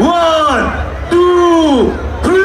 1 2 3.